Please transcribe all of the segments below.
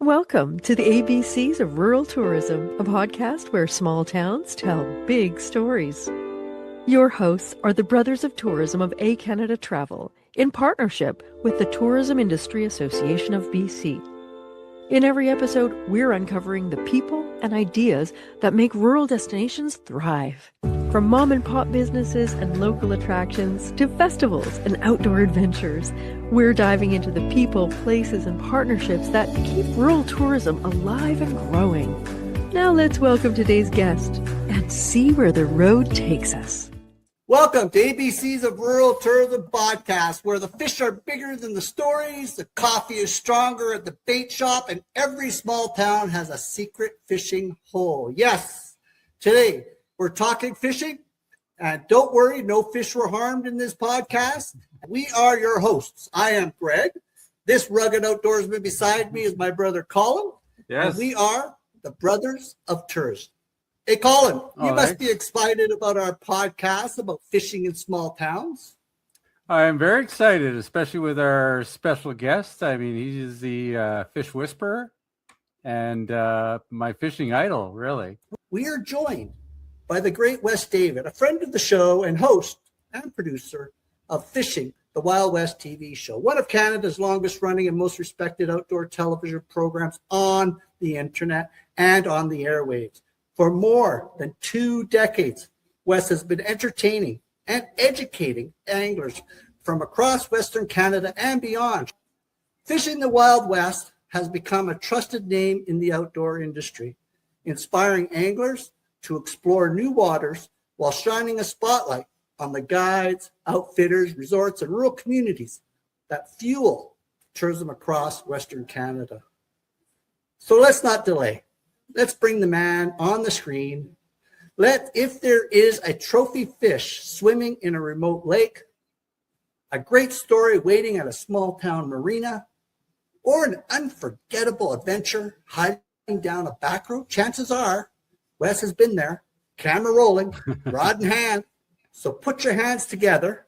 Welcome to the ABCs of Rural Tourism, a podcast where small towns tell big stories. Your hosts are the Brothers of Tourism of Canada Travel in partnership with the Tourism Industry Association of BC. In every episode, we're uncovering the people and ideas that make rural destinations thrive. From mom and pop businesses and local attractions to festivals and outdoor adventures, we're diving into the people, places, and partnerships that keep rural tourism alive and growing. Now let's welcome today's guest and see where the road takes us. Welcome to ABC's of Rural Tourism podcast, where the fish are bigger than the stories, the coffee is stronger at the bait shop, and every small town has a secret fishing hole. Yes, today we're talking fishing, and don't worry, no fish were harmed in this podcast. We are your hosts. I am Greg. This rugged outdoorsman beside me is my brother Colin. Yes. And we are the Brothers of Tourism. Hey, Colin, you must be excited about our podcast about fishing in small towns. I'm very excited, especially with our special guest. I mean, he's the fish whisperer and my fishing idol, really. We are joined by the great Wes David, a friend of the show and host and producer of Fishing, the Wild West TV show, one of Canada's longest running and most respected outdoor television programs on the internet and on the airwaves. For more than 2 decades, Wes has been entertaining and educating anglers from across Western Canada and beyond. Fishing the Wild West has become a trusted name in the outdoor industry, inspiring anglers to explore new waters while shining a spotlight on the guides, outfitters, resorts, and rural communities that fuel tourism across Western Canada. So let's not delay. Let's bring the man on the screen. If there is a trophy fish swimming in a remote lake, a great story waiting at a small town marina, or an unforgettable adventure hiding down a back road, chances are Wes has been there, camera rolling, rod in hand. So put your hands together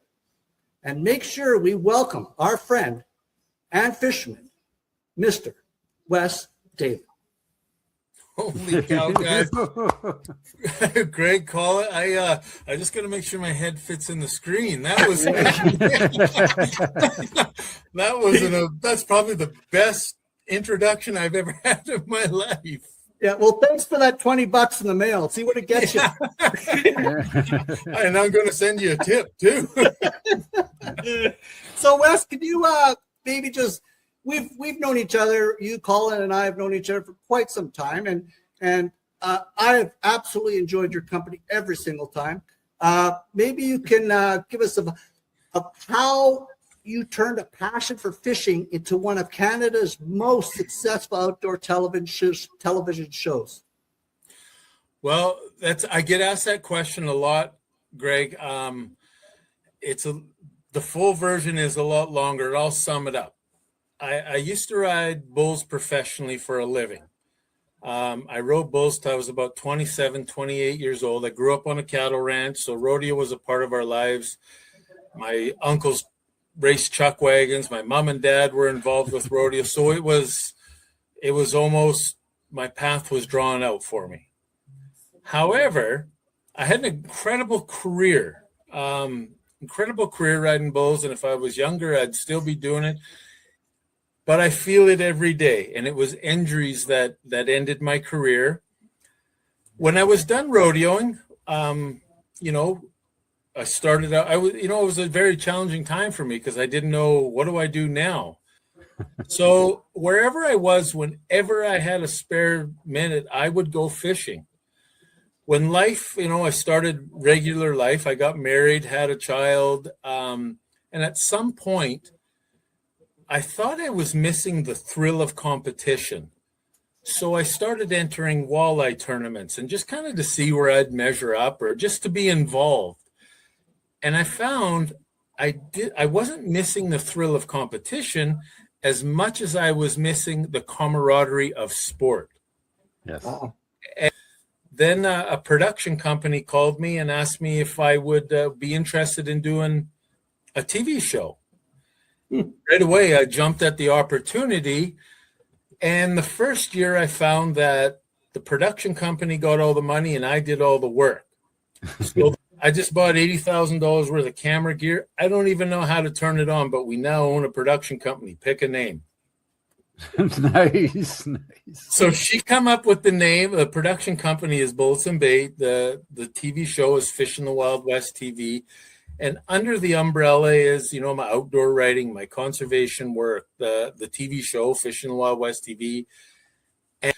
and make sure we welcome our friend and fisherman, Mr. Wes David. Holy cow, guys. Greg, call it. I just got to make sure my head fits in the screen. That's probably the best introduction I've ever had in my life. Yeah, well, thanks for that $20 in the mail. See what it gets you. And I'm going to send you a tip, too. So, Wes, could you maybe just... We've known each other. You, Colin, and I have known each other for quite some time, and I have absolutely enjoyed your company every single time. Maybe you can give us of how you turned a passion for fishing into one of Canada's most successful outdoor television shows. Well, I get asked that question a lot, Greg. The full version is a lot longer. I'll sum it up. I used to ride bulls professionally for a living. I rode bulls till I was about 27, 28 years old. I grew up on a cattle ranch, so rodeo was a part of our lives. My uncles raced chuck wagons. My mom and dad were involved with rodeo. So it was almost, my path was drawn out for me. However, I had an incredible career riding bulls. And if I was younger, I'd still be doing it. But I feel it every day, and it was injuries that ended my career. When I was done rodeoing, I started out. it was a very challenging time for me because I didn't know, what do I do now. So wherever I was, whenever I had a spare minute, I would go fishing. When life, I started regular life. I got married, had a child, and at some point, I thought I was missing the thrill of competition. So I started entering walleye tournaments and just kind of to see where I'd measure up or just to be involved. And I found I wasn't missing the thrill of competition as much as I was missing the camaraderie of sport. Yes. And then a production company called me and asked me if I would be interested in doing a TV show. Right away, I jumped at the opportunity. And the first year I found that the production company got all the money and I did all the work. So I just bought $80,000 worth of camera gear. I don't even know how to turn it on, but we now own a production company. Pick a name. Nice. So she come up with the name. The production company is Bullets and Bait. The TV show is Fish in the Wild West TV. And under the umbrella is, my outdoor writing, my conservation work, the TV show, Fish in the Wild West TV. And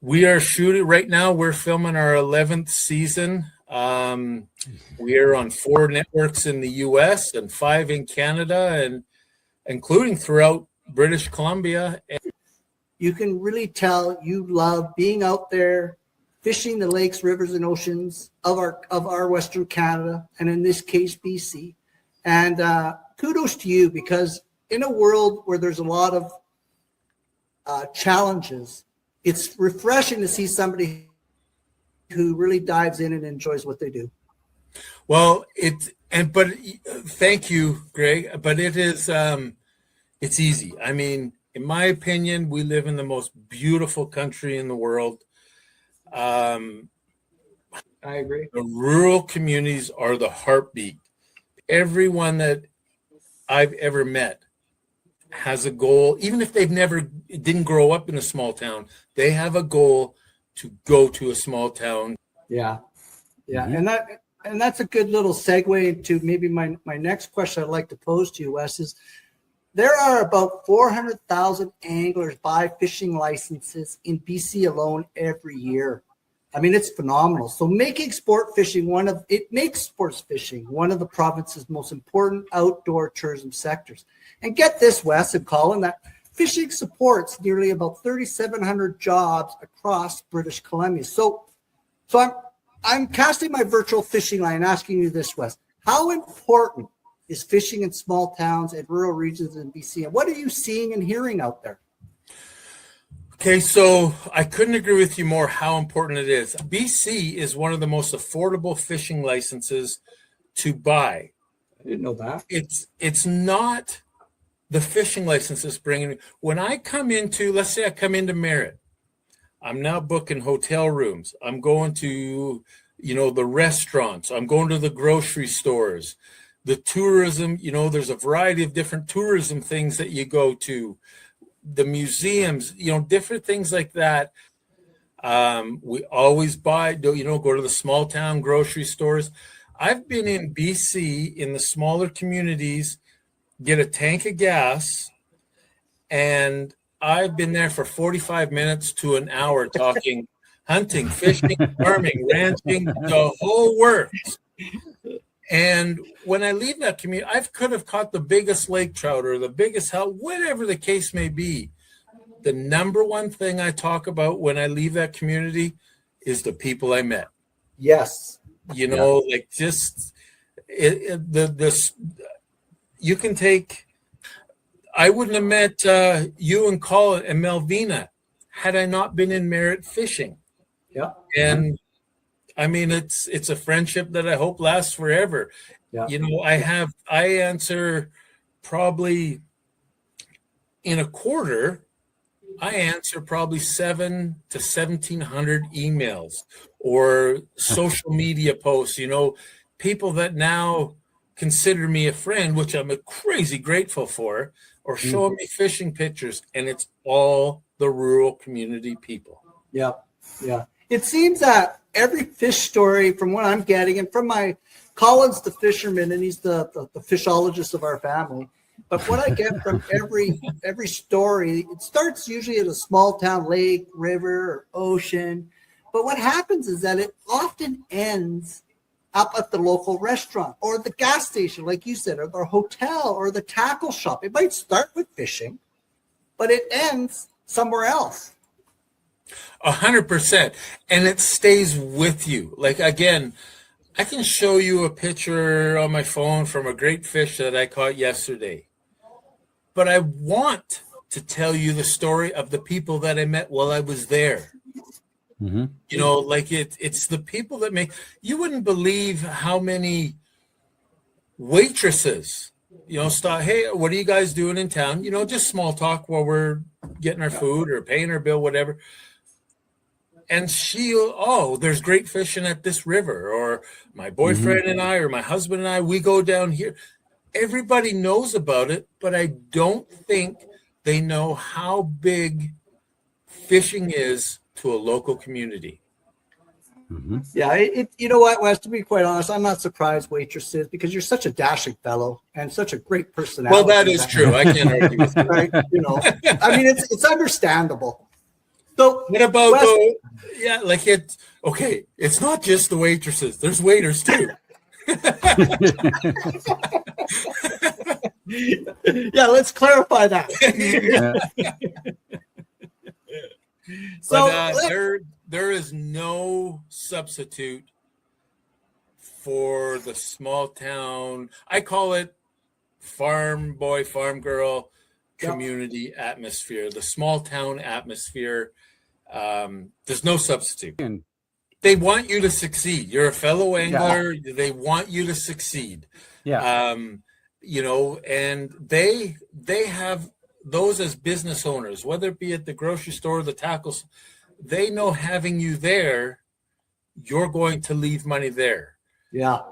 we are shooting right now. We're filming our 11th season. We are on 4 networks in the U.S. and 5 in Canada, and including throughout British Columbia. You can really tell you love being out there, fishing the lakes, rivers, and oceans of our Western Canada, and in this case, BC. And kudos to you, because in a world where there's a lot of challenges, it's refreshing to see somebody who really dives in and enjoys what they do. Well, but thank you, Greg. But it is, it's easy. I mean, in my opinion, we live in the most beautiful country in the world. I agree. The rural communities are the heartbeat. Everyone that I've ever met has a goal, even if they've didn't grow up in a small town, they have a goal to go to a small town. Yeah. And that's a good little segue into maybe my next question I'd like to pose to you, Wes, is there are about 400,000 anglers buy fishing licenses in BC alone every year. I mean, it's phenomenal. So making sport fishing makes sports fishing one of the province's most important outdoor tourism sectors. And get this, Wes and Colin, that fishing supports nearly about 3,700 jobs across British Columbia. So I'm casting my virtual fishing line, asking you this, Wes. How important is fishing in small towns and rural regions in BC? And what are you seeing and hearing out there? Okay, so I couldn't agree with you more how important it is. BC is one of the most affordable fishing licenses to buy. I didn't know that. It's not the fishing licenses bringing. When I come into, let's say I come into Merritt, I'm now booking hotel rooms. I'm going to, the restaurants. I'm going to the grocery stores, the tourism. There's a variety of different tourism things that you go to. The museums, different things like that. We always buy, go to the small town grocery stores. I've been in BC in the smaller communities, get a tank of gas, and I've been there for 45 minutes to an hour talking hunting, fishing, farming, ranching, the whole works. And when I leave that community, I could have caught the biggest lake trout or the biggest whatever the case may be. The number one thing I talk about when I leave that community is the people I met. Yes. You can take, I wouldn't have met you and Colin and Melvina had I not been in Merritt fishing. Yeah. And I mean, it's a friendship that I hope lasts forever. Yeah. I answer probably in a quarter, I answer probably 700 to 1,700 emails or social media posts, people that now consider me a friend, which I'm crazy grateful for, or showing me fishing pictures. And it's all the rural community people. Yeah. Yeah. It seems that every fish story, from what I'm getting, and from my Colin's the fisherman, and he's the fishologist of our family. But what I get from every story, it starts usually at a small town lake, river, or ocean. But what happens is that it often ends up at the local restaurant or the gas station, like you said, or the hotel or the tackle shop. It might start with fishing, but it ends somewhere else. 100%. And it stays with you. Like, again, I can show you a picture on my phone from a great fish that I caught yesterday. But I want to tell you the story of the people that I met while I was there. Mm-hmm. It's the people that you wouldn't believe how many waitresses stop. Hey, what are you guys doing in town? Just small talk while we're getting our food or paying our bill, whatever. And there's great fishing at this river, or my boyfriend and I, or my husband and I, we go down here. Everybody knows about it, but I don't think they know how big fishing is to a local community. Yeah, you know what, Wes, to be quite honest, I'm not surprised waitresses, because you're such a dashing fellow and such a great personality. Well, that is true. I can't argue with you. Right? I mean, it's understandable. So what about Wes, it's not just the waitresses. There's waiters too. Yeah, let's clarify that. So there is no substitute for the small town. I call it farm boy, farm girl community atmosphere, the small town atmosphere. There's no substitute. They want you to succeed. You're a fellow angler. Yeah. They want you to succeed. Yeah. And they have those as business owners, whether it be at the grocery store, the tackles, they know having you there, you're going to leave money there. Yeah.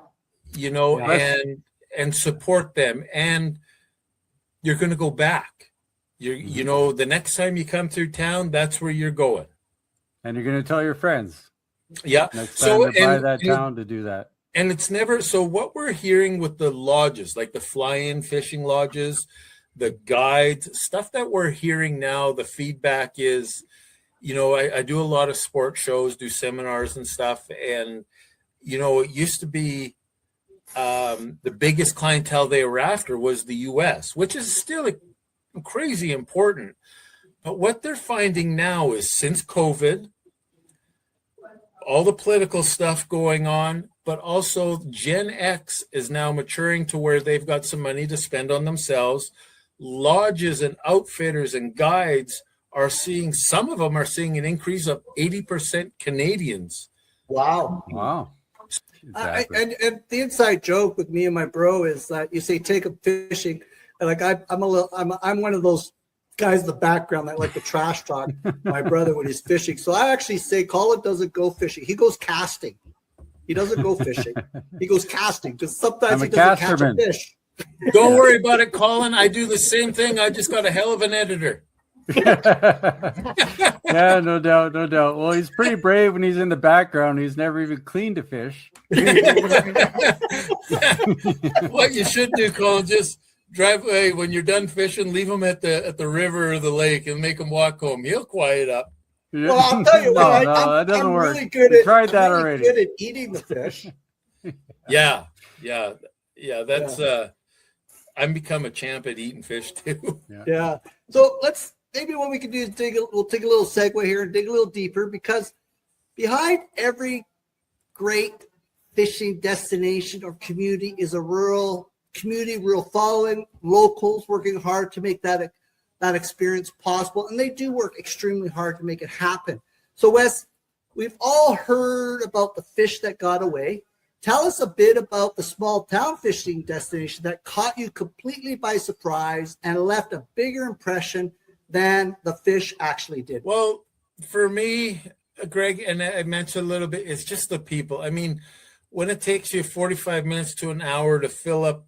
And support them, and you're going to go back. The next time you come through town, that's where you're going. And you're going to tell your friends. Yeah. Next time to buy that town to do that. And it's never, so what we're hearing with the lodges, like the fly-in fishing lodges, the guides, stuff that we're hearing now, the feedback is, I do a lot of sports shows, do seminars and stuff. And, it used to be the biggest clientele they were after was the U.S., which is still crazy important. But what they're finding now is, since COVID, all the political stuff going on, but also Gen X is now maturing to where they've got some money to spend on themselves. Lodges and outfitters and guides some of them are seeing an increase of 80% Canadians. Wow. Exactly. And the inside joke with me and my bro is that you say take them fishing, and like I'm one of those guys in the background that like the trash talk my brother when he's fishing. So I actually say Colin doesn't go fishing; he goes casting. He doesn't go fishing; he goes casting, because sometimes he doesn't catch a fish. Don't worry about it, Colin. I do the same thing. I just got a hell of an editor. Yeah, no doubt. Well, he's pretty brave when he's in the background. He's never even cleaned a fish. What you should do, Colin, just drive away when you're done fishing. Leave him at the river or the lake and make him walk home. He'll quiet up. Yeah. Well, I'll tell you what. That doesn't I'm work. really good at. Tried that already. Good at eating the fish. Yeah. That's I'm become a champ at eating fish too. Yeah. So maybe what we can do is we'll take a little segue here and dig a little deeper, because behind every great fishing destination or community is a rural community, rural following, locals working hard to make that experience possible. And they do work extremely hard to make it happen. So Wes, we've all heard about the fish that got away. Tell us a bit about the small town fishing destination that caught you completely by surprise and left a bigger impression than the fish actually did. Well, for me, Greg, and I mentioned a little bit, it's just the people. I mean, when it takes you 45 minutes to an hour to fill up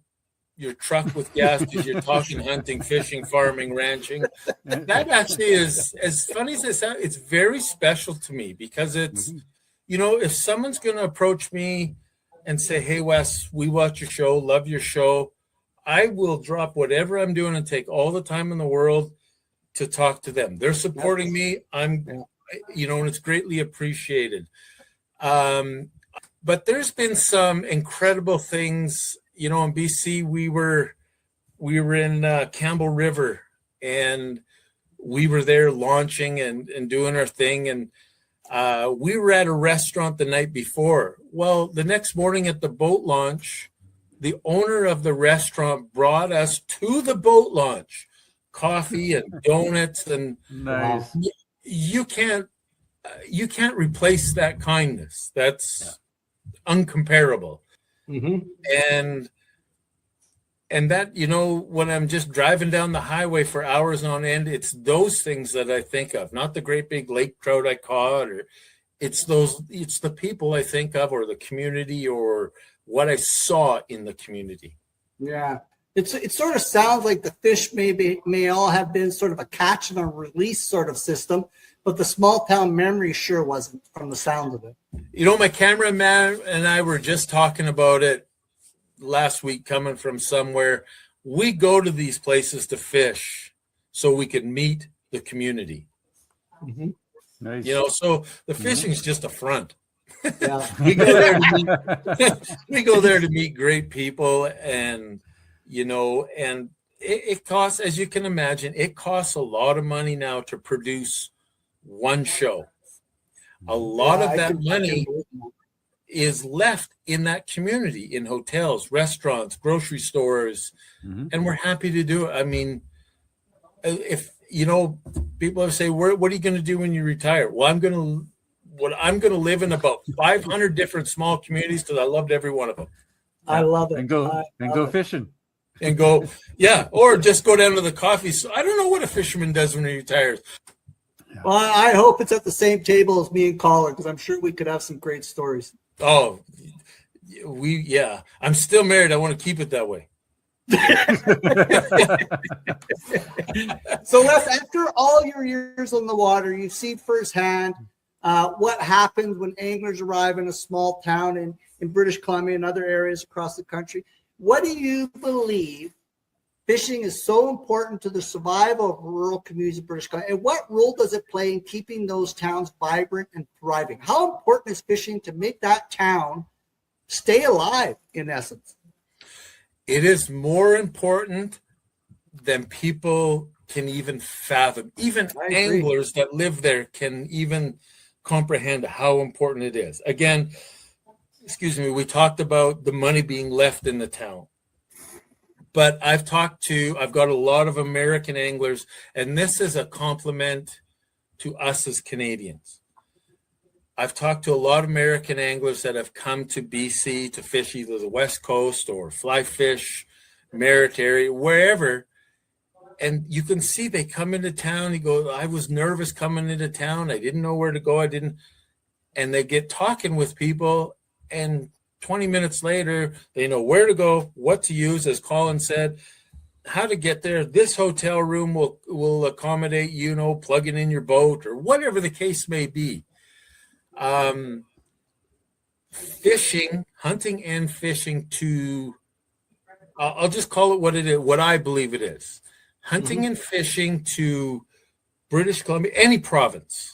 your truck with gas because you're talking hunting, fishing, farming, ranching, that actually is, as funny as it sounds, it's very special to me, because it's, if someone's going to approach me and say, hey, Wes, we watch your show, love your show, I will drop whatever I'm doing and take all the time in the world to talk to them. They're supporting me. And it's greatly appreciated. But there's been some incredible things, in BC. We were in Campbell River, and we were there launching and doing our thing. And we were at a restaurant the night before. Well, the next morning at the boat launch, the owner of the restaurant brought us to the boat launch coffee and donuts, and nice. You can't replace that kindness. That's uncomparable. And And that, when I'm just driving down the highway for hours on end, it's those things that I think of, not the great big lake trout I caught, or it's the people I think of, or the community, or what I saw in the community. Yeah. It sort of sounds like the fish may all have been sort of a catch and a release sort of system, but the small town memory sure wasn't, from the sound of it. My cameraman and I were just talking about it last week, coming from somewhere. We go to these places to fish so we can meet the community. Mm-hmm. Nice. So the fishing is just a front. Yeah. we go there to meet great people, and and it costs, as you can imagine, it costs a lot of money now to produce one show. A lot of that money is left in that community, in hotels, restaurants, grocery stores, and we're happy to do it. I mean, if people have say, what are you going to do when you retire? Well, I'm going to live in about 500 different small communities, because I loved every one of them. I love it. And go fishing. And go, yeah, or just go down to the coffee. So I don't know what a fisherman does when he retires. Well, I hope it's at the same table as me and Colin, because I'm sure we could have some great stories. Oh, I'm still married. I want to keep it that way. So, Les, after all your years on the water, you've seen firsthand what happens when anglers arrive in a small town in British Columbia and other areas across the country. What do you believe fishing is so important to the survival of rural communities in British Columbia, and what role does it play in keeping those towns vibrant and thriving? How important is fishing to make that town stay alive, in essence? It is more important than people can even fathom. Even anglers that live there can even comprehend how important it is. Again, we talked about the money being left in the town. But I've got a lot of American anglers, and this is a compliment to us as Canadians. I've talked to a lot of American anglers that have come to BC to fish either the West Coast or fly fish, Merritt area, wherever. And you can see they come into town. He goes, I was nervous coming into town. I didn't know where to go. And they get talking with people, and 20 minutes later, they know where to go, what to use, as Colin said, how to get there. This hotel room will accommodate, plugging in your boat, or whatever the case may be. Fishing, hunting and fishing I'll just call it what it is, what I believe it is. Hunting and fishing to British Columbia, any province,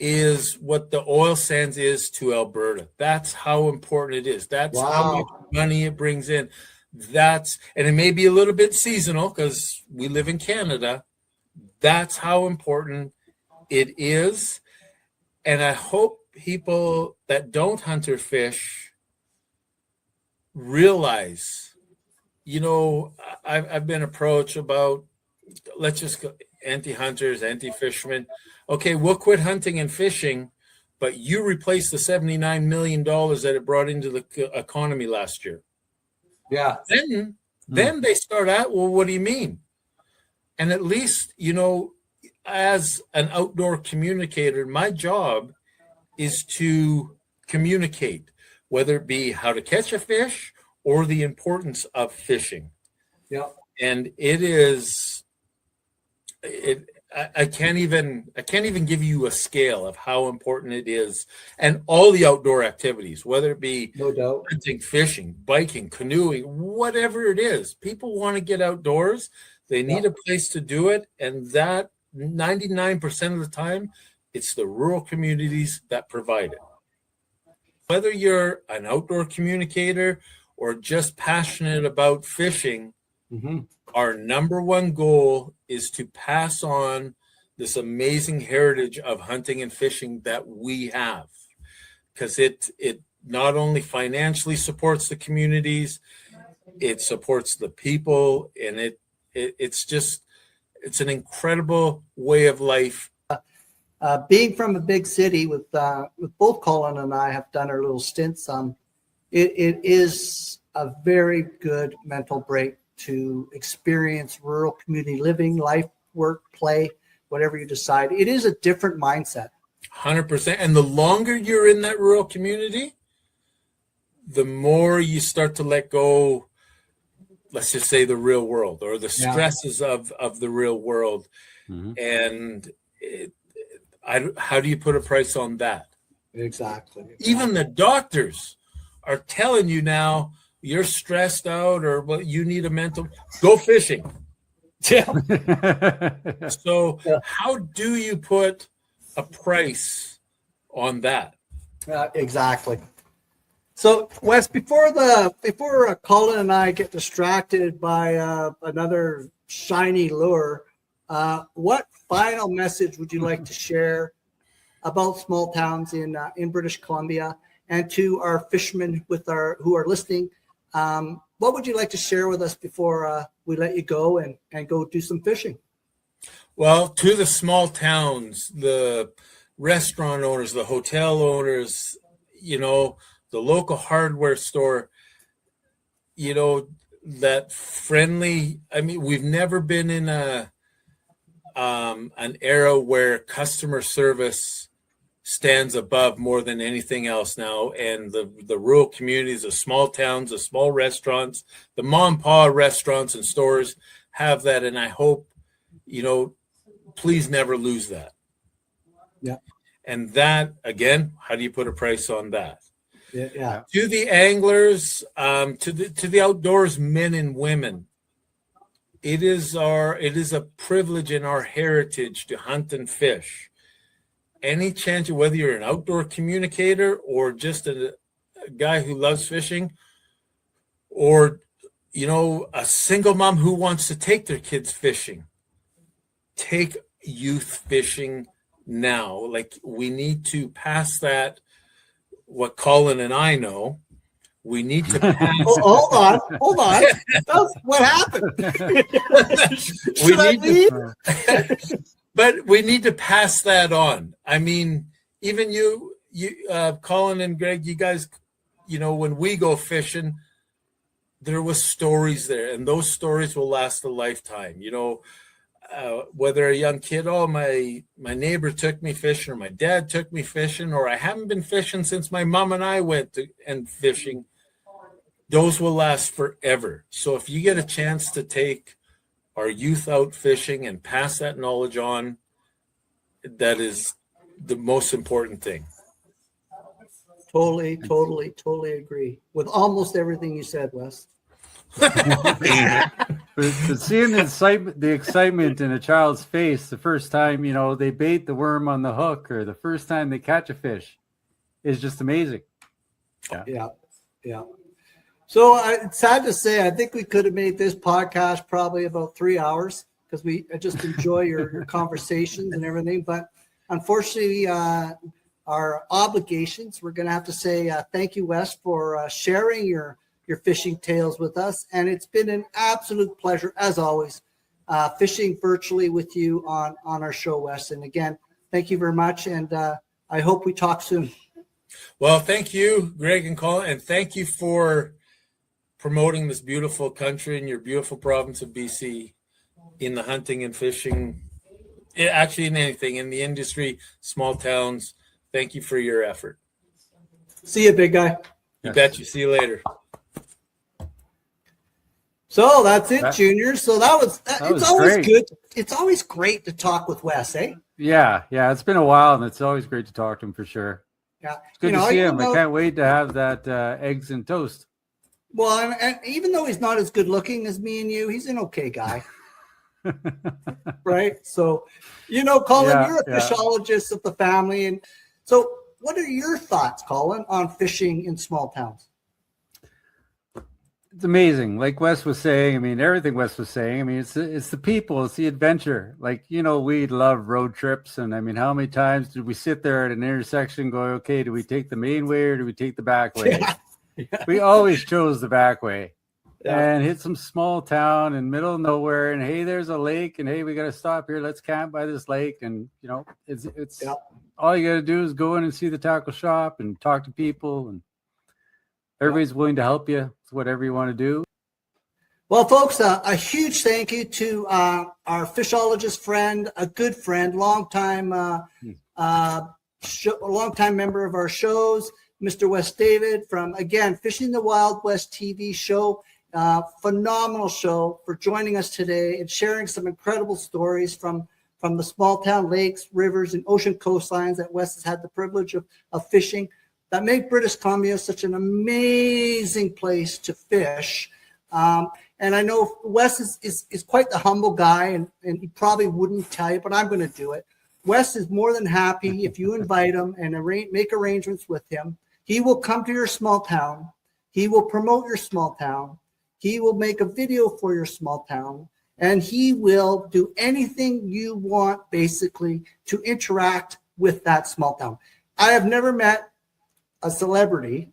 is what the oil sands is to Alberta. That's how important it is. That's how much money it brings in. And it may be a little bit seasonal because we live in Canada. That's how important it is. And I hope people that don't hunt or fish realize, I've been approached about, let's just go, anti-hunters, anti-fishermen. Okay, we'll quit hunting and fishing, but you replace the $79 million that it brought into the economy last year. Yeah. Then they start out, well, what do you mean? And at least, as an outdoor communicator, my job is to communicate, whether it be how to catch a fish or the importance of fishing. Yeah. And I can't even give you a scale of how important it is, and all the outdoor activities, whether it be hunting, fishing, biking, canoeing, whatever it is. People want to get outdoors. They need a place to do it, and that 99% of the time, it's the rural communities that provide it. Whether you're an outdoor communicator or just passionate about fishing, our number one goal is to pass on this amazing heritage of hunting and fishing that we have, because it not only financially supports the communities, it supports the people, and it's an incredible way of life. Being from a big city, with both Colin and I have done our little stints, it is a very good mental break to experience rural community living, life, work, play, whatever you decide. It is a different mindset. 100%. And the longer you're in that rural community, the more you start to let go, let's just say the real world or the stresses of the real world. Mm-hmm. And how do you put a price on that? Exactly. Even the doctors are telling you now, you're stressed out or well, you need a mental, go fishing. Yeah. So how do you put a price on that? Exactly. So Wes, before Colin and I get distracted by another shiny lure, what final message would you like to share about small towns in British Columbia, and to our fishermen who are listening? What would you like to share with us before we let you go and go do some fishing? Well, to the small towns, the restaurant owners, the hotel owners, the local hardware store, that friendly. I mean, we've never been in an era where customer service stands above more than anything else now. And the rural communities, the small towns, the small restaurants, the mom and pop restaurants and stores have that. And I hope, please never lose that. Yeah. And that, again, how do you put a price on that? Yeah. To the anglers, to the outdoors men and women, it is a privilege in our heritage to hunt and fish. Any chance, whether you're an outdoor communicator or just a guy who loves fishing, or a single mom who wants to take their kids fishing, take youth fishing now. Like, we need to pass that. What Colin and I know, we need to pass. Hold on. That's what happened. But we need to pass that on. I mean, even you, Colin and Greg, you guys, when we go fishing, there was stories there, and those stories will last a lifetime. Whether a young kid, my neighbor took me fishing, or my dad took me fishing, or I haven't been fishing since my mom and I went and fishing, those will last forever. So if you get a chance to take our youth out fishing and pass that knowledge on, that is the most important thing. Totally agree with almost everything you said, Wes. But seeing the excitement in a child's face the first time they bait the worm on the hook, or the first time they catch a fish, is just amazing. Yeah. So it's sad to say, I think we could have made this podcast probably about 3 hours, because I just enjoy your conversations and everything. But unfortunately, our obligations, we're going to have to say thank you, Wes, for sharing your fishing tales with us. And it's been an absolute pleasure, as always, fishing virtually with you on our show, Wes. And again, thank you very much. And I hope we talk soon. Well, thank you, Greg and Colin. And thank you for promoting this beautiful country and your beautiful province of BC in the hunting and fishing, actually in anything, in the industry, small towns. Thank you for your effort. See you, big guy. You bet you. See you later. So that's it, Junior. So that was always great. Good. It's always great to talk with Wes, eh? Yeah. It's been a while, and it's always great to talk to him, for sure. Yeah. It's good to see him. I can't wait to have that eggs and toast. Well, and even though he's not as good looking as me and you, he's an okay guy. Right? So, Colin, you're a fishologist of the family. And so what are your thoughts, Colin, on fishing in small towns? It's amazing. Like Wes was saying, everything Wes was saying, it's the people, it's the adventure. Like, we love road trips. And how many times did we sit there at an intersection going, okay, do we take the main way or do we take the back way? Yeah. We always chose the back way and hit some small town in middle of nowhere. And hey, there's a lake, and hey, we got to stop here. Let's camp by this lake. And it's all you got to do is go in and see the tackle shop and talk to people, and everybody's willing to help you. whatever you want to do. Well, folks, a huge thank you to our fishologist friend, a good friend, longtime member of our shows, Mr. Wes David from, again, Fishing the Wild West TV show. Phenomenal show, for joining us today and sharing some incredible stories from the small town lakes, rivers, and ocean coastlines that Wes has had the privilege of fishing that make British Columbia such an amazing place to fish. And I know Wes is quite the humble guy, and he probably wouldn't tell you, but I'm going to do it. Wes is more than happy if you invite him and make arrangements with him. He will come to your small town. He will promote your small town. He will make a video for your small town, and he will do anything you want, basically, to interact with that small town. I have never met a celebrity.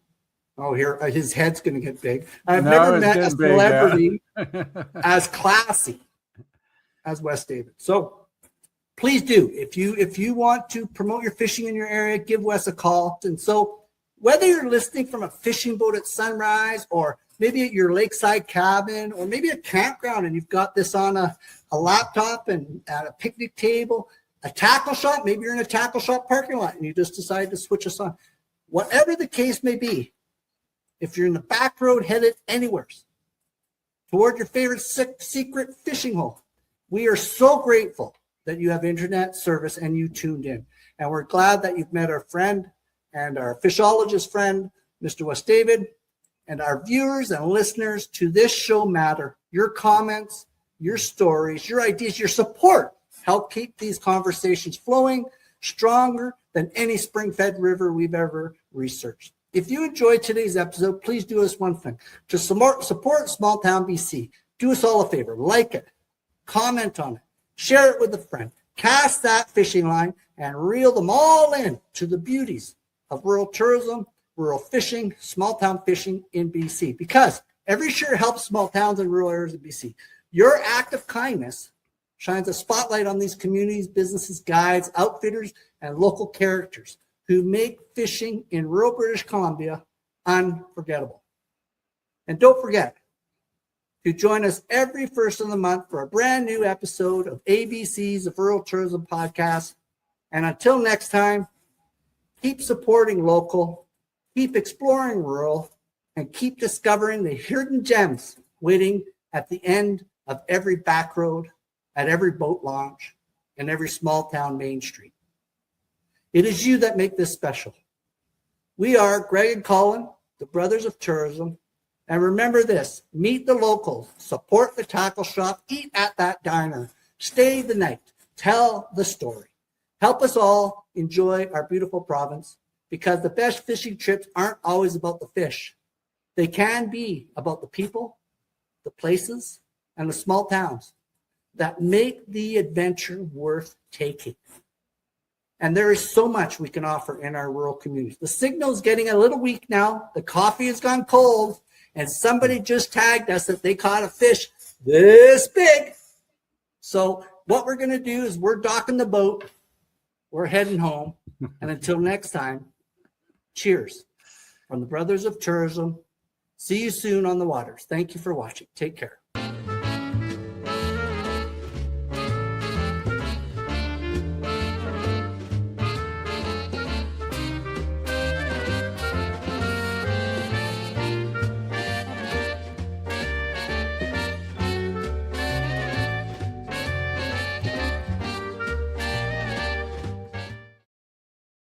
Oh, here, his head's going to get big. I've never met a celebrity as classy as Wes David. So please do. If you want to promote your fishing in your area, give Wes a call. And so whether you're listening from a fishing boat at sunrise, or maybe at your lakeside cabin, or maybe a campground, and you've got this on a laptop and at a picnic table, a tackle shop, maybe you're in a tackle shop parking lot and you just decided to switch us on. Whatever the case may be, if you're in the back road headed anywhere toward your favorite secret fishing hole, we are so grateful that you have internet service and you tuned in. And we're glad that you've met our friend and our fishologist friend, Mr. Wes David. And our viewers and listeners to this show matter. Your comments, your stories, your ideas, your support help keep these conversations flowing stronger than any spring-fed river we've ever researched. If you enjoyed today's episode, please do us one thing. To support Small Town BC, do us all a favor. Like it, comment on it, share it with a friend, cast that fishing line, and reel them all in to the beauties of rural tourism, rural fishing, small town fishing in BC, because every share helps small towns and rural areas of BC. Your act of kindness shines a spotlight on these communities, businesses, guides, outfitters, and local characters who make fishing in rural British Columbia unforgettable. And don't forget to join us every first of the month for a brand new episode of ABC's of Rural Tourism Podcast. And until next time, keep supporting local, keep exploring rural, and keep discovering the hidden gems waiting at the end of every back road, at every boat launch, and every small town main street. It is you that make this special. We are Greg and Colin, the Brothers of Tourism. And remember this, meet the locals, support the tackle shop, eat at that diner, stay the night, tell the story. Help us all enjoy our beautiful province, because the best fishing trips aren't always about the fish. They can be about the people, the places, and the small towns that make the adventure worth taking. And there is so much we can offer in our rural communities. The signal is getting a little weak now. The coffee has gone cold, and somebody just tagged us that they caught a fish this big. So what we're going to do is we're docking the boat. We're heading home. And until next time, cheers from the Brothers of Tourism. See you soon on the waters. Thank you for watching. Take care.